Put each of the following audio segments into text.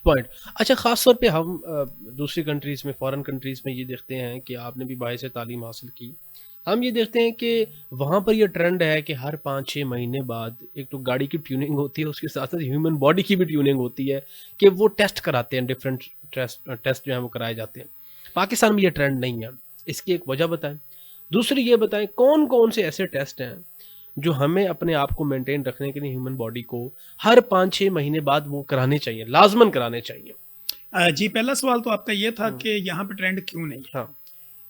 Point. अच्छा, ख़ास तौर पे हम दूसरी कंट्रीज़ में, फ़ॉरेन कंट्रीज़ में ये देखते हैं कि आपने भी बाहर से तालीम हासिल की। हम ये देखते हैं कि वहाँ पर ये ट्रेंड है कि हर 5-6 महीने बाद एक तो गाड़ी की ट्यूनिंग होती है, उसके साथ-साथ ह्यूमन बॉडी की भी ट्यूनिंग होती है कि वो टेस्ट कराते हैं, डिफरेंट टेस्ट जो हैं वो कराए जाते हैं। पाकिस्तान में ये ट्रेंड नहीं है। इसकी एक वजह बताएँ? दूसरी ये बताएँ कौन-कौन से ऐसे टेस्ट हैं, जो हमें अपने आप को मेंटेन रखने के लिए ह्यूमन बॉडी को हर 5-6 महीने बाद वो कराने चाहिए, लाज़मन कराने चाहिए? जी, पहला सवाल तो आपका ये था हुँ, कि यहाँ पे ट्रेंड क्यों नहीं है? हाँ,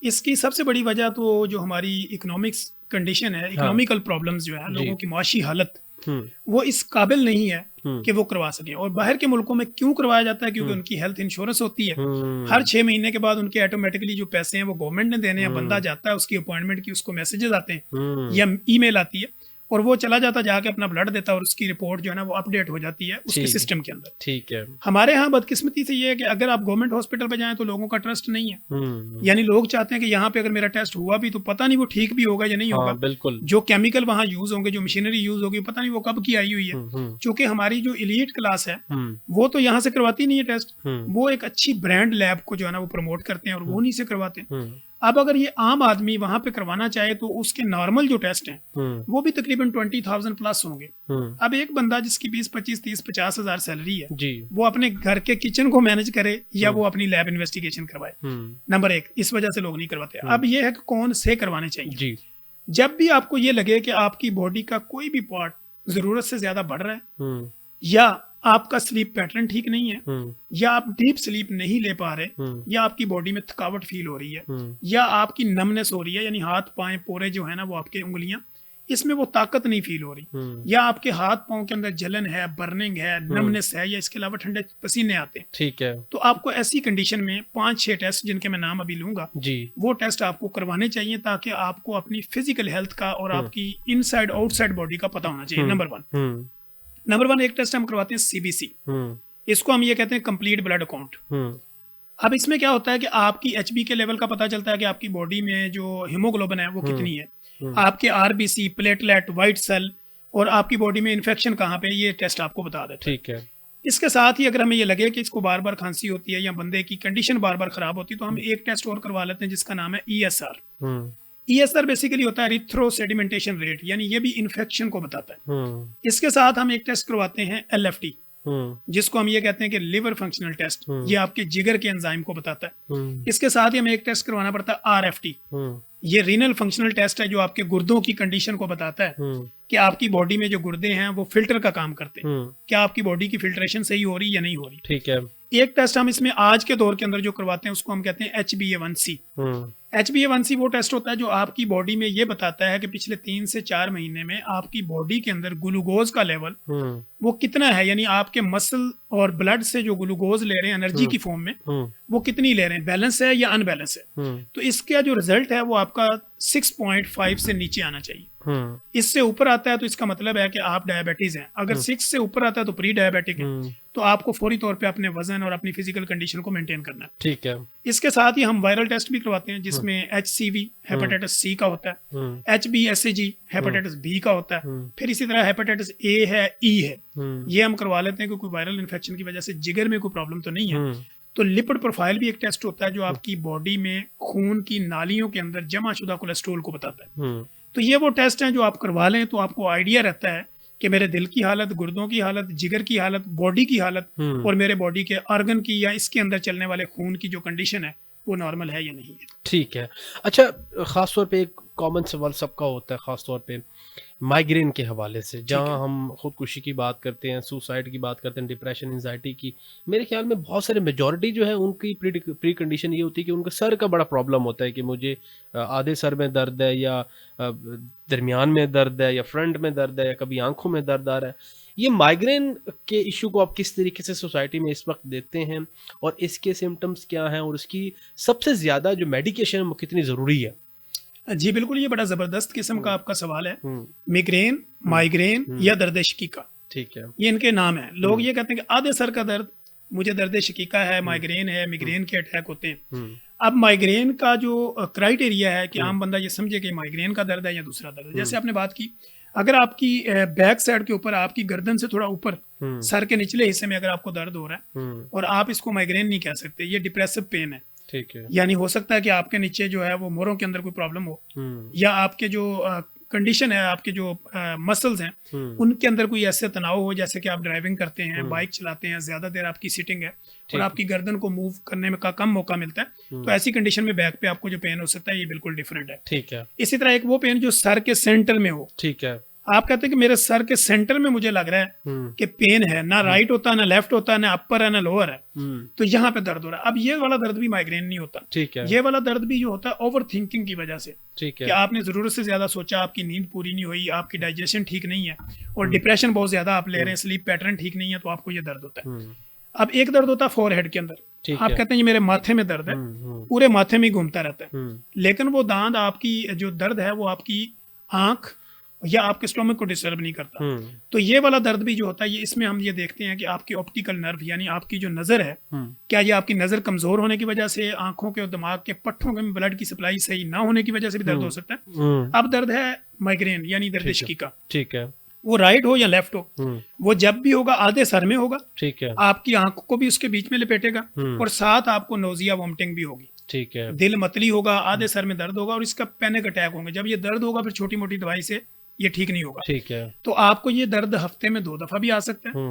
इसकी सबसे बड़ी वजह तो जो हमारी इकोनॉमिक्स कंडीशन है, हाँ, इकोनॉमिकल प्रॉब्लम्स जो है, जी। लोगों की मुआशी हालत, हुँ, वो इस काबिल नहीं है हुँ, कि वो करवा सकें। और बाहर के मुल्कों में क्यों करवाया जाता है? क्योंकि हुँ, उनकी हेल्थ इंश्योरेंस होती है। हर हुँ, 6 महीने के बाद उनके ऑटोमेटिकली जो पैसे हैं वो गवर्नमेंट ने देने हैं, बंदा हुँ, जाता है, उसकी अपॉइंटमेंट की उसको मैसेजेस आते हैं हुँ, या ईमेल आती है और वो चला जाता है, जाके अपना ब्लड देता है और उसकी रिपोर्ट जो है ना वो अपडेट हो जाती है उसके ठीक है, सिस्टम के अंदर। ठीक है। हमारे यहाँ बदकिस्मती से ये है कि अगर आप गवर्नमेंट हॉस्पिटल पे जाएँ तो लोगों का ट्रस्ट नहीं है। हुँ, यानी लोग चाहते हैं कि यहाँ पे अगर मेरा टेस्ट हुआ भी तो पता नहीं वो ठीक भी होगा या नहीं हाँ, होगा। बिल्कुल। जो केमिकल वहाँ यूज़ होंगे, जो मशीनरी यूज़ होगी, पता नहीं वो कब की आई हुई है। हुँ, हुँ, चूँकि हमारी जो एलीट क्लास है, हुँ, वो तो यहाँ से करवाती नहीं है टेस्ट। हुँ, वो एक अच्छी ब्रांड लैब को जो है ना वो प्रमोट करते हैं और वो हुँ, उन्हीं से करवाते हैं। हुँ, अब अगर ये आम आदमी वहाँ पे करवाना चाहे तो उसके नॉर्मल जो टेस्ट हैं, हुँ, वो भी तकरीबन 20,000 प्लस होंगे। हुँ, अब एक बंदा जिसकी 20, 25, 30, 50 हज़ार सैलरी है, जी, वो अपने घर के किचन को मैनेज करे या हुँ, वो अपनी लैब इन्वेस्टिगेशन करवाए। हुँ, नंबर 1 इस वजह से लोग नहीं करवाते। हुँ, अब ये है कि कौन से करवाने चाहिए। जी, जब भी आपको ये लगे कि आपकी बॉडी का कोई भी पार्ट ज़रूरत से ज़्यादा बढ़ रहा है हुँ, या आपका स्लीप पैटर्न ठीक नहीं है हुँ, या आप डीप स्लीप नहीं ले पा रहे हुँ, या आपकी बॉडी में थकावट फील हो रही है हुँ, या आपकी नमनेस हो रही है, यानी हाथ पाँव पोरे जो है ना वो आपके उँगलियाँ, इसमें वो ताकत नहीं फील हो रही हुँ, या आपके हाथ पाँव के अंदर जलन है, बर्निंग है, हुँ, नमनेस है या इसके अलावा ठंडे पसीने आते हैं। ठीक है, तो आपको ऐसी कंडीशन में 5-6 टेस्ट जिनके मैं नाम अभी लूँगा, जी, वो टेस्ट आपको करवाने चाहिए ताकि आपको अपनी फिज़िकल हेल्थ का और हुँ, आपकी इनसाइड आउटसाइड बॉडी का पता होना चाहिए, हुँ, नंबर 1। हुँ, नंबर 1 एक टेस्ट हम करवाते हैं सीबीसी। हुँ, इसको हम ये कहते हैं कंप्लीट ब्लड काउंट। हुँ, अब इसमें क्या होता है कि आपकी एचबी के लेवल का पता चलता है कि आपकी बॉडी में जो हीमोग्लोबिन है वो हुँ, कितनी है। हुँ, आपके आरबीसी, प्लेटलेट, व्हाइट सेल और आपकी बॉडी में इन्फेक्शन कहाँ पे है, ये टेस्ट आपको बता देता है। ठीक है, इसके साथ ही अगर हमें ये लगे कि इसको बार-बार खांसी होती है या बंदे की कंडीशन बार-बार खराब होती है तो हम हुँ, एक टेस्ट और करवा लेते हैं जिसका नाम है ईएसआर। हुँ, ईएसआर बेसिकली होता है एरिथ्रो सेडिमेंटेशन रेट, यानी ये भी इन्फेक्शन को बताता है। हुँ, इसके साथ हम एक टेस्ट करवाते हैं एलएफटी, हुँ, जिसको हम ये कहते हैं कि लिवर फंक्शनल टेस्ट, हुँ, ये आपके जिगर के एंजाइम को बताता है। हुँ, इसके साथ ही हमें एक टेस्ट करवाना पड़ता है आरएफटी, हुँ, ये रीनल फंक्शनल टेस्ट है जो आपके गुर्दों की कंडीशन को बताता है हुँ, कि आपकी बॉडी में जो गुर्दे हैं वो फिल्टर का काम करते हैं। हुँ, क्या आपकी बॉडी की फिल्ट्रेशन सही हो रही है या नहीं हो रही। ठीक है, एक टेस्ट हम इसमें आज के दौर के अंदर जो करवाते हैं उसको हम कहते हैं HbA1c। हुँ, HbA1c वो टेस्ट होता है जो आपकी बॉडी में ये बताता है कि पिछले 3 से 4 महीने में आपकी बॉडी के अंदर ग्लूकोज का लेवल हुँ, वो कितना है, यानी आपके मसल और ब्लड से जो ग्लूकोज ले रहे हैं एनर्जी हुँ, की फॉर्म में, हुँ, वो कितनी ले रहे हैं, बैलेंस है या अनबैलेंस है। हुँ, तो इसका जो रिजल्ट है वो आपका 6.5 से नीचे आना चाहिए। हुँ, इससे ऊपर आता है तो इसका मतलब है कि आप डायबिटीज हैं। अगर हुँ, 6 से ऊपर आता है तो प्री डायबिटिक है। हुँ, तो आपको फौरी तौर पे अपने वजन और अपनी फिजिकल कंडीशन को मेंटेन करना है। ठीक है, इसके साथ ही हम वायरल टेस्ट भी करवाते हैं हुँ, जिसमें HCV हुँ, हेपेटाइटिस सी का होता है, हुँ, HbSAg हुँ, हेपेटाइटिस बी का होता है, हुँ, फिर इसी तरह हेपेटाइटिस ए है, ई है। हुँ, ये हम करवा लेते हैं कि कोई वायरल इन्फेक्शन की वजह से जिगर में कोई प्रॉब्लम तो नहीं है। हुँ, तो लिपिड प्रोफाइल भी एक टेस्ट होता है जो हुँ, आपकी बॉडी में खून की नालियों के अंदर जमा शुदा कोलेस्ट्रॉल को बताता है। हुँ, तो ये वो टेस्ट हैं जो आप करवा लें तो आपको आइडिया रहता है कि मेरे दिल की हालत, गुर्दों की हालत, जिगर की हालत, बॉडी की हालत हुँ। और मेरे बॉडी के ऑर्गन की या इसके अंदर चलने वाले खून की जो कंडीशन है वो नॉर्मल है या नहीं है। ठीक है। अच्छा, ख़ास तौर पे एक कॉमन सवाल सबका होता है, ख़ास तौर पे माइग्रेन के हवाले से, ठीक जहाँ है। हम खुदकुशी की बात करते हैं, सुसाइड की बात करते हैं, डिप्रेशन, एंग्ज़ायटी की। मेरे ख़्याल में बहुत सारे मेजॉरिटी जो है उनकी प्री कंडीशन ये होती है कि उनका सर का बड़ा प्रॉब्लम होता है कि मुझे आधे सर में दर्द है या दरमियान में दर्द है या फ्रंट में दर्द है या कभी आँखों में दर्द आ रहा है। ये माइग्रेन के इश्यू को आप किस तरीके से सोसाइटी में इस वक़्त देखते हैं और इसके सिम्पटम्स क्या हैं और उसकी सबसे ज़्यादा जो मेडिकेशन है वो कितनी ज़रूरी है? जी बिल्कुल, ये बड़ा ज़बरदस्त किस्म का हुँ, आपका सवाल है। हुँ, मिग्रेन, हुँ, माइग्रेन हुँ, या दर्द शिकीका, ठीक है। ये इनके नाम हैं। लोग हुँ, ये कहते हैं कि आधे सर का दर्द, मुझे दर्द शिकीका है, हुँ, माइग्रेन है, हुँ, मिग्रेन के अटैक होते हैं। हुँ, अब माइग्रेन का जो क्राइटेरिया है कि हुँ, आम बंदा ये समझे कि माइग्रेन का दर्द है या दूसरा दर्द है। हुँ, जैसे आपने बात की, अगर आपकी बैक साइड के ऊपर, आपकी गर्दन से थोड़ा ऊपर, सर के निचले हिस्से में अगर आपको दर्द हो रहा है, और आप इसको माइग्रेन नहीं कह सकते, ये डिप्रेसिव पेन है। ठीक है। यानी हो सकता है कि आपके नीचे जो है वो मोरों के अंदर कोई प्रॉब्लम हो, या आपके जो कंडीशन है, आपके जो मसल्स हैं उनके अंदर कोई ऐसे तनाव हो, जैसे कि आप ड्राइविंग करते हैं, बाइक चलाते हैं, ज्यादा देर आपकी सिटिंग है और आपकी गर्दन को मूव करने में का कम मौका मिलता है, तो ऐसी कंडीशन में बैक पे आपको जो पेन हो सकता है ये बिल्कुल डिफरेंट है। ठीक है। इसी तरह एक वो पेन जो सर के सेंटर में हो, ठीक है। आप कहते हैं कि मेरे सर के सेंटर में मुझे लग रहा है कि पेन है, ना राइट होता, ना लेफ्ट होता, ना अपर है, ना लोअर है, तो यहाँ पे दर्द हो रहा है। अब ये वाला दर्द भी माइग्रेन नहीं होता। ठीक है। ये वाला दर्द भी जो होता है ओवर थिंकिंग की वजह से, ठीक है, कि आपने जरूरत से ज्यादा सोचा, आपकी नींद पूरी नहीं हुई, आपकी डाइजेशन ठीक नहीं है, और डिप्रेशन बहुत ज्यादा आप ले रहे हैं, स्लीप पैटर्न ठीक नहीं है, तो आपको ये दर्द होता है। अब एक दर्द होता है फोरहेड के अंदर, आप कहते हैं ये मेरे माथे में दर्द है, पूरे माथे में घूमता रहता है, लेकिन वो दांत, आपकी जो दर्द है वो आपकी आंख या आपके स्टोमक को डिस्टर्ब नहीं करता। तो ये वाला दर्द भी जो होता है, ये इसमें हम ये देखते हैं कि आपकी ऑप्टिकल नर्व यानी आपकी जो नजर है, क्या ये आपकी नजर कमजोर होने की वजह से, आंखों के और दिमाग के पट्टों में ब्लड की सप्लाई सही ना होने की वजह से भी दर्द हो सकता है। अब दर्द है माइग्रेन यानी दर्द इश्की का, ठीक है, वो राइट हो या लेफ्ट हो, वो जब भी होगा आधे सर में होगा, ठीक है, आपकी आंख को भी उसके बीच में लपेटेगा, और साथ आपको नोजिया वॉमिटिंग भी होगी, ठीक है, दिल मतली होगा, आधे सर में दर्द होगा, और इसका पैनिक अटैक होंगे। जब ये दर्द होगा फिर छोटी मोटी दवाई से ये ठीक नहीं होगा। ठीक है। तो आपको ये दर्द हफ्ते में 2 दफा भी आ सकता है,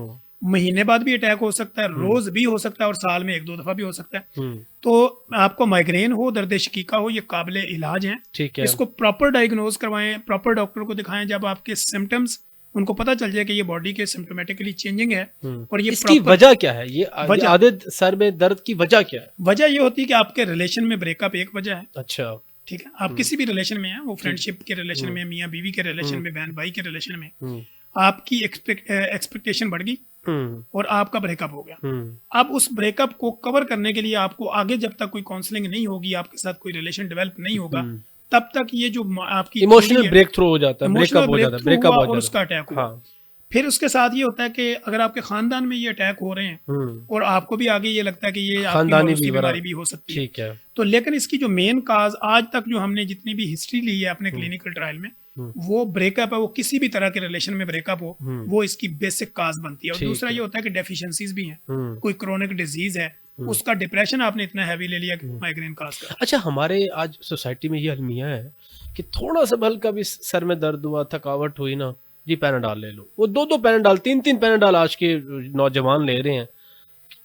महीने बाद भी अटैक हो सकता है, रोज भी हो सकता है, और साल में 1-2 दफा भी हो सकता है। तो आपको माइग्रेन हो, दर्द शकीका हो, ये काबिले इलाज है। ठीक है। इसको प्रॉपर डायग्नोज करवाएं, प्रॉपर डॉक्टर को दिखाएं। जब आपके सिम्टम्स उनको पता चल जाए कि ये बॉडी के सिम्टोमेटिकली चेंजिंग है, और ये इसकी वजह क्या है, ये आधे सर में दर्द की वजह क्या है? वजह ये होती है कि आपके रिलेशन में ब्रेकअप एक वजह है। अच्छा, ठीक है, आप किसी भी रिलेशन में हैं, वो फ्रेंडशिप के रिलेशन में, मियाँ बीवी के रिलेशन में, बहन भाई के रिलेशन में, आपकी एक्सपेक्टेशन बढ़ गई और आपका ब्रेकअप हो गया। अब उस ब्रेकअप को कवर करने के लिए आपको आगे जब तक कोई काउंसलिंग नहीं होगी, आपके साथ कोई रिलेशन डेवलप नहीं होगा, तब तक ये जो आपकी इमोशनल ब्रेक थ्रू हो जाता है, ब्रेकअप हो जाता है, ब्रेकअप हो जाता है, और उसका अटैक हुआ। फिर उसके साथ ये होता है कि अगर आपके खानदान में ये अटैक हो रहे हैं और आपको भी आगे ये लगता है कि ये खानदानी बीमारी भी हो सकती है, ठीक है, तो लेकिन इसकी जो मेन काज आज तक जो हमने जितनी भी हिस्ट्री ली है अपने क्लिनिकल ट्रायल में, वो ब्रेकअप है, वो किसी भी तरह के रिलेशन में ब्रेकअप हो, वो इसकी बेसिक काज बनती है। और दूसरा ये होता है कि डेफिशिएंसीज भी हैं, कोई क्रोनिक डिजीज है, उसका डिप्रेशन आपने इतना हैवी ले लिया कि माइग्रेन काज कर। अच्छा, हमारे आज सोसाइटी में ये अलमिया है कि थोड़ा सा हल्का भी सर में दर्द हुआ, थकावट हुई ना, जी पैनाडॉल ले लो। वो 2-2 पैनाडॉल, 3-3 पैनाडॉल आज के नौजवान ले रहे हैं।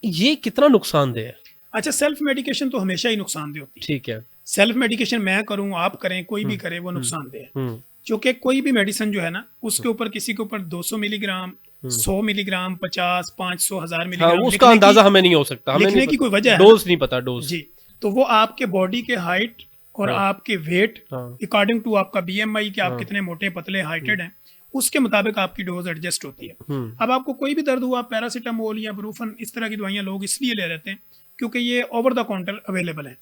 ये कितना नुकसानदेह है? अच्छा, सेल्फ मेडिकेशन तो हमेशा ही नुकसानदेह होती है। ठीक है, सेल्फ मेडिकेशन मैं करूं, आप करें, कोई भी करे, वो नुकसानदेह है। क्योंकि कोई भी मेडिसिन जो है ना, उसके ऊपर किसी के ऊपर 200 मिलीग्राम, 100 मिलीग्राम, 50, 500, 1000 मिलीग्राम, उसका अंदाजा हमें नहीं हो सकता, हमें लिखने की कोई वजह है, डोज नहीं पता, डोज जी। तो वो आपके बॉडी के हाइट और आपके वेट अकॉर्डिंग टू आपका BMI कि आप कितने मोटे पतले हाइटेड हैं, उसके मुताबिक आपकी डोज एडजस्ट होती है। अब आपको कोई भी दर्द हुआ, पैरासीटामोल या ब्रूफन, इस तरह की दवाइयां लोग इसलिए ले लेते हैं क्योंकि ये ओवर द काउंटर अवेलेबल है,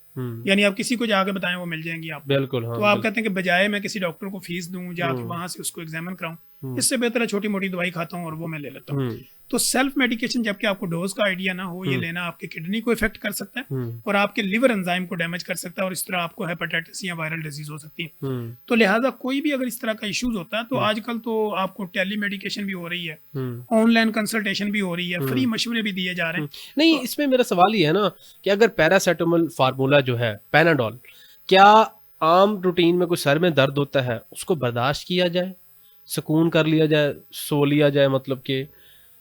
यानी आप किसी को जाके बताएं वो मिल जाएंगी आपको। बिल्कुल, हाँ, तो आप कहते हैं कि बजाय मैं किसी डॉक्टर को फीस दूं, जाके वहां से उसको एग्जामिन कराऊं, इससे बेहतर है छोटी मोटी दवाई खाता हूं और वो मैं ले लेता हूं। तो सेल्फ मेडिकेशन जबकि आपको डोज का आइडिया ना हो, ये लेना आपकी किडनी को इफेक्ट कर सकता है और आपके लिवर एंजाइम को डैमेज कर सकता है, और इस तरह आपको हेपेटाइटिस या वायरल डिजीज हो सकती है। तो लिहाजा कोई भी अगर इस तरह का इश्यूज होता है, तो आजकल तो आपको टेली मेडिकेशन भी हो रही है, ऑनलाइन कंसल्टेशन भी हो रही है, फ्री मशवरे भी दिए जा रहे हैं। नहीं, इसमें मेरा सवाल ये है ना कि अगर पैरासीटामोल फार्मूला जो है, पैनाडॉल, क्या आम रूटीन में कोई सर में दर्द होता है उसको बर्दाश्त किया जाए, सुकून कर लिया जाए, सो लिया जाए, मतलब कि,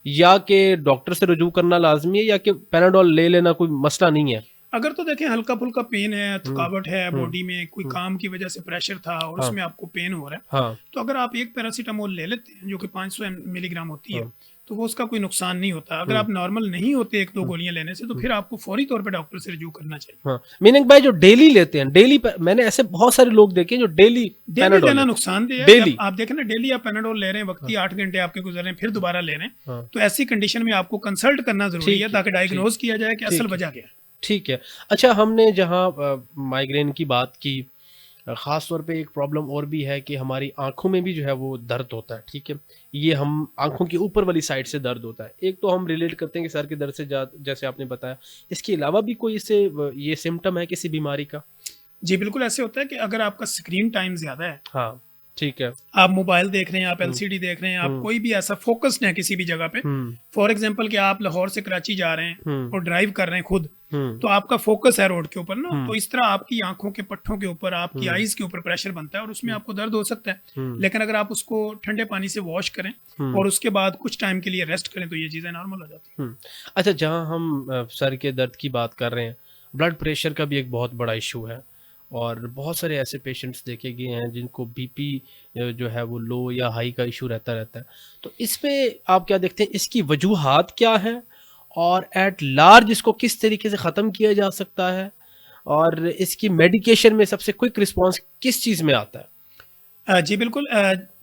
या कि डॉक्टर से रुजू करना लाजमी है, या कि पैनाडॉल ले लेना कोई मसला नहीं है? अगर तो देखें हल्का फुल्का पेन है, थकावट है बॉडी में, कोई काम की वजह से प्रेशर था और उसमें आपको पेन हो रहा है, तो अगर आप एक पैरासीटामोल ले लेते हैं जो कि 500 मिलीग्राम होती है, तो वो उसका कोई नुकसान नहीं होता। अगर आप नॉर्मल नहीं होते 1-2 गोलियां लेने से, तो फिर आपको फौरी तौर पे डॉक्टर से रिव्यू करना चाहिए। हाँ, मीनिंग भाई जो डेली लेते हैं, डेली, मैंने ऐसे बहुत सारे लोग देखे जो डेली लेना नुकसानदेह है। डेली आप देखें ना, डेली आप पैनाडोल ले रहे हैं, वक्ती 8 घंटे आपके गुजर रहे हैं, फिर दोबारा ले रहे हैं, तो ऐसी कंडीशन में आपको कंसल्ट करना जरूरी है ताकि डायग्नोज किया जाए कि असल वजह क्या है। ठीक है। अच्छा, हमने जहाँ माइग्रेन की बात की, ख़ास तौर पे एक प्रॉब्लम और भी है कि हमारी आंखों में भी जो है वो दर्द होता है। ठीक है, ये हम आंखों की ऊपर वाली साइड से दर्द होता है। एक तो हम रिलेट करते हैं कि सर के दर्द से, जैसे आपने बताया, इसके अलावा भी कोई इससे ये सिम्टम है किसी बीमारी का? जी बिल्कुल, ऐसे होता है कि अगर आपका स्क्रीन टाइम ज़्यादा है, हाँ, ठीक है। आप मोबाइल देख रहे हैं, आप एलसीडी देख रहे हैं, आप कोई भी ऐसा फोकस्ड है किसी भी जगह पे, फॉर एग्जांपल कि आप लाहौर से कराची जा रहे हैं और ड्राइव कर रहे हैं खुद, तो आपका फोकस है रोड के ऊपर ना, तो इस तरह आपकी आंखों के पट्टों के ऊपर, आपकी आईज के ऊपर प्रेशर बनता है और उसमें आपको दर्द हो सकता है। लेकिन अगर आप उसको ठंडे पानी से वॉश करें और उसके बाद कुछ टाइम के लिए रेस्ट करें तो ये चीज़ें नॉर्मल हो जाती हैं। अच्छा, जहाँ हम सर के दर्द की बात कर रहे हैं, ब्लड प्रेशर का भी एक बहुत बड़ा इशू है और बहुत सारे ऐसे पेशेंट्स देखे गए हैं जिनको बीपी जो है वो लो या हाई का इशू रहता है। तो इसमें आप क्या देखते हैं, इसकी वजूहात क्या हैं और एट लार्ज इसको किस तरीके से ख़त्म किया जा सकता है और इसकी मेडिकेशन में सबसे क्विक रिस्पॉन्स किस चीज़ में आता है? जी बिल्कुल,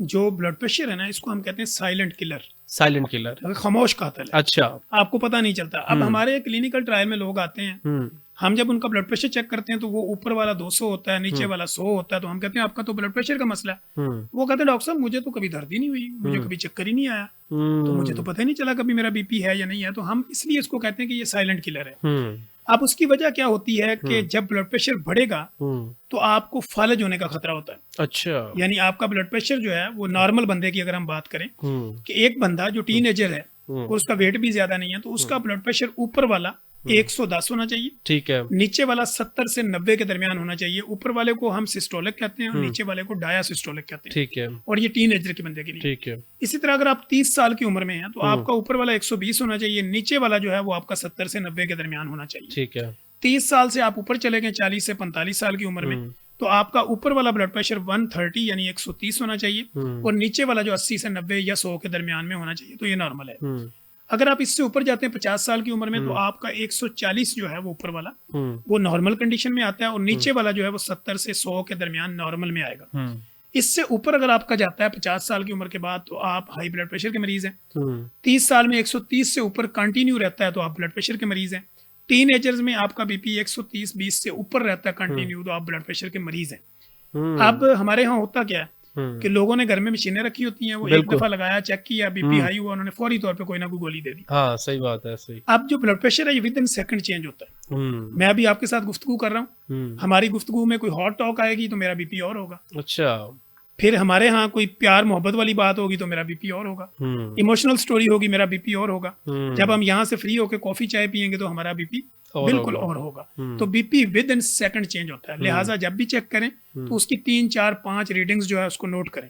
जो ब्लड प्रेशर है ना, इसको हम कहते हैं साइलेंट किलर। साइलेंट किलर, खामोश कातिल है। अच्छा, आपको पता नहीं चलता। अब हमारे क्लिनिकल ट्रायल में लोग आते हैं, हम जब उनका ब्लड प्रेशर चेक करते हैं तो वो ऊपर वाला 200 होता है, नीचे वाला 100 होता है, तो हम कहते हैं आपका तो ब्लड प्रेशर का मसला है। वो कहते हैं डॉक्टर साहब मुझे तो कभी दर्द ही नहीं हुई, मुझे कभी चक्कर ही नहीं आया, तो मुझे तो पता ही नहीं चला कभी मेरा बीपी है या नहीं है। तो हम इसलिए इसको कहते हैं कि ये साइलेंट किलर है। अब उसकी वजह क्या होती है कि जब ब्लड प्रेशर बढ़ेगा तो आपको फालज होने का खतरा होता है। अच्छा, यानी आपका ब्लड प्रेशर जो है वो नॉर्मल बंदे की अगर हम बात करें कि एक बंदा जो टीनेजर है और उसका वेट भी ज्यादा नहीं है, तो उसका ब्लड प्रेशर ऊपर वाला 110 होना चाहिए, ठीक है, नीचे वाला 70 से 90 के दरमियान होना चाहिए। ऊपर वाले को हम सिस्टोलिक कहते हैं और नीचे वाले को डायासिस्टोलिक कहते हैं, ठीक है, और ये टीनेजर के बंदे के लिए, ठीक है। इसी तरह अगर आप 30 साल की उम्र में हैं तो आपका ऊपर वाला 120 होना चाहिए, नीचे वाला जो है वो आपका 70 से 90 के दरमियान होना चाहिए, ठीक है। 30 साल से आप ऊपर चले गए 40 से 45 साल की उम्र में, तो आपका ऊपर वाला ब्लड प्रेशर 130 यानी 130 होना चाहिए और नीचे वाला जो 80 से 90 या 100 के दरमियान में होना चाहिए, तो ये नॉर्मल है। अगर आप इससे ऊपर जाते हैं 50 साल की उम्र में तो आपका 140 जो है वो ऊपर वाला वो नॉर्मल कंडीशन में आता है और नीचे वाला जो है वो 70 से 100 के दरमियान नॉर्मल में आएगा। इससे ऊपर अगर आपका जाता है 50 साल की उम्र के बाद तो आप हाई ब्लड प्रेशर के मरीज हैं। 30 साल में 130 से ऊपर कंटिन्यू रहता है तो आप ब्लड प्रेशर के मरीज हैं। टीनेजर्स में आपका बीपी 130/20 से ऊपर रहता है कंटिन्यू तो आप ब्लड प्रेशर के मरीज हैं। अब हमारे यहाँ होता क्या है कि लोगों ने घर में मशीनें रखी होती हैं, वो एक दफा लगाया, चेक किया, बीपी हाई हुआ, उन्होंने फौरी तौर पे कोई ना कोई गोली दे दी। हाँ, सही बात है, सही। अब जो ब्लड प्रेशर है ये विद इन सेकंड चेंज होता है। मैं अभी आपके साथ गुफ्तगू कर रहा हूँ, हमारी गुफ्तगू में कोई हॉट टॉक आएगी तो मेरा बीपी और होगा। अच्छा, फिर हमारे यहाँ कोई प्यार मोहब्बत वाली बात होगी तो मेरा बीपी और होगा, इमोशनल स्टोरी होगी मेरा बीपी और होगा। जब हम यहाँ से फ्री होकर कॉफी चाय पियेंगे तो हमारा बीपी बिल्कुल और होगा। तो BP with in second change होता है। लिहाजा जब भी चेक करें तो उसकी 3, 4, 5 रीडिंग्स जो है उसको नोट करें।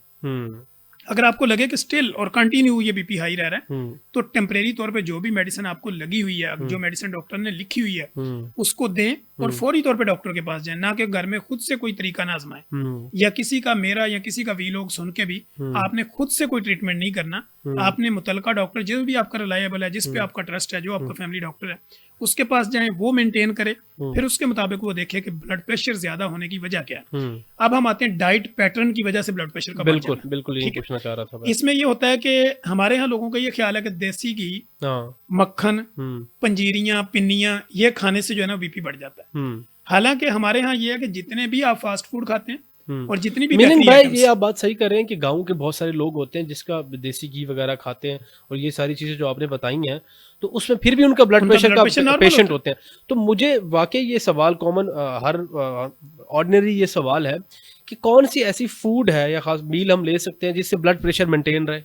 अगर आपको लगे कि स्टिल और कंटिन्यू ये बीपी हाई रह रहा है तो टेम्परेरी तौर पे जो भी मेडिसिन आपको लगी हुई है, जो मेडिसिन डॉक्टर ने लिखी हुई है उसको दें और फौरी तौर पे डॉक्टर के पास जाएं, ना कि घर में खुद से कोई तरीका ना आजमाएं या किसी का मेरा या किसी का वीलॉग सुन के भी आपने खुद से कोई ट्रीटमेंट नहीं करना। आपने मुतलका डॉक्टर जो भी आपका रिलायबल है, जिस पे आपका ट्रस्ट है, जो आपका फैमिली डॉक्टर है, उसके पास जाएं, वो मेंटेन करे, फिर उसके मुताबिक वो देखे कि ब्लड प्रेशर ज्यादा होने की वजह क्या है। अब हम आते हैं डाइट पैटर्न की वजह से ब्लड प्रेशर का। बिल्कुल यही पूछना चाह रहा था। इसमें ये होता है कि हमारे यहाँ लोगों का ये ख्याल है कि देसी घी, मक्खन, पंजीरियां, पिन्नियां ये खाने से जो है ना बीपी बढ़ जाता है। हालांकि हमारे यहाँ ये है कि जितने भी आप फास्ट फूड खाते हैं और जितनी भी भाई ये आप बात सही कर रहे हैं कि गांव के बहुत सारे लोग होते हैं जिसका देसी घी वगैरह खाते हैं और ये सारी चीजें जो आपने बताई हैं तो उसमें फिर भी उनका ब्लड प्रेशर का पेशेंट होते हैं। तो मुझे वाकई ये सवाल कॉमन हर ऑर्डिनरी ये सवाल है कि कौन सी ऐसी फूड है या खास मील हम ले सकते हैं जिससे ब्लड प्रेशर मेंटेन रहे?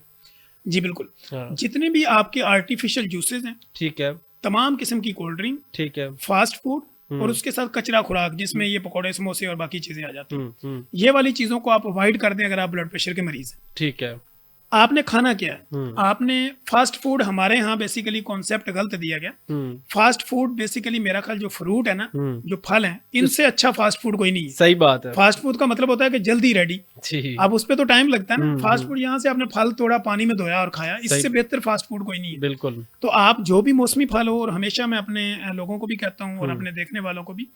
जी बिल्कुल, जितने भी आपके आर्टिफिशियल जूसेस हैं, ठीक है, तमाम किस्म की कोल्ड ड्रिंक, ठीक है, फास्ट फूड और उसके साथ कचरा खुराक जिसमें ये पकौड़े, समोसे और बाकी चीजें आ जाती हैं, ये वाली चीजों को आप अवॉइड कर दें अगर आप ब्लड प्रेशर के मरीज हैं। ठीक है। आपने खाना क्या है? आपने फास्ट फूड, हमारे यहाँ बेसिकली कॉन्सेप्ट गलत दिया गया। फास्ट फूड बेसिकली मेरा ख्याल जो फ्रूट है ना, जो फल हैं, इनसे अच्छा फास्ट फूड कोई नहीं है। सही बात है। फास्ट फूड का मतलब होता है कि जल्दी रेडी। अब उस पर तो टाइम लगता है ना। फास्ट फूड यहाँ से आपने फल तोड़ा, पानी में धोया और खाया, इससे बेहतर फास्ट फूड कोई नहीं है। बिल्कुल। तो आप जो भी मौसमी फल हो, और हमेशा मैं अपने लोगों को भी कहता हूँ और अपने देखने वालों को भी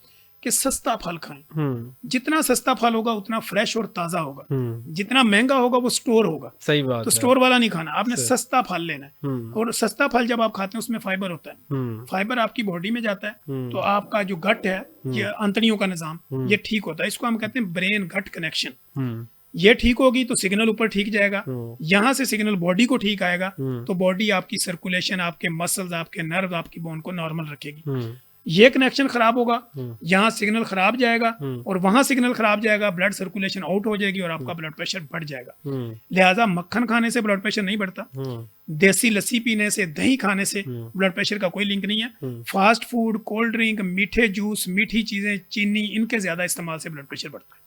कि सस्ता फल खाएं। जितना सस्ता फल होगा उतना फ्रेश और ताजा होगा। जितना महंगा होगा वो स्टोर होगा। सही बात। तो स्टोर वाला नहीं खाना, आपने सस्ता फल लेना है। और सस्ता फल जब आप खाते हैं उसमें फाइबर होता है। फाइबर आपकी बॉडी में जाता है तो आपका जो गट है, ये आंतड़ियों का निजाम, ये ठीक होता है। इसको हम कहते हैं ब्रेन गट कनेक्शन। ये ठीक होगी तो सिग्नल ऊपर ठीक जाएगा, यहाँ से सिग्नल बॉडी को ठीक आएगा तो बॉडी आपकी सर्कुलेशन, आपके मसल्स, आपके नर्व, आपकी बोन को नॉर्मल रखेगी। ये कनेक्शन खराब होगा, यहाँ सिग्नल खराब जाएगा और वहां सिग्नल खराब जाएगा, ब्लड सर्कुलेशन आउट हो जाएगी और आपका ब्लड प्रेशर बढ़ जाएगा। लिहाजा मक्खन खाने से ब्लड प्रेशर नहीं बढ़ता, देसी लस्सी पीने से, दही खाने से ब्लड प्रेशर का कोई लिंक नहीं है। फास्ट फूड, कोल्ड ड्रिंक, मीठे जूस, मीठी चीजें, चीनी, इनके ज्यादा इस्तेमाल से ब्लड प्रेशर बढ़ता है।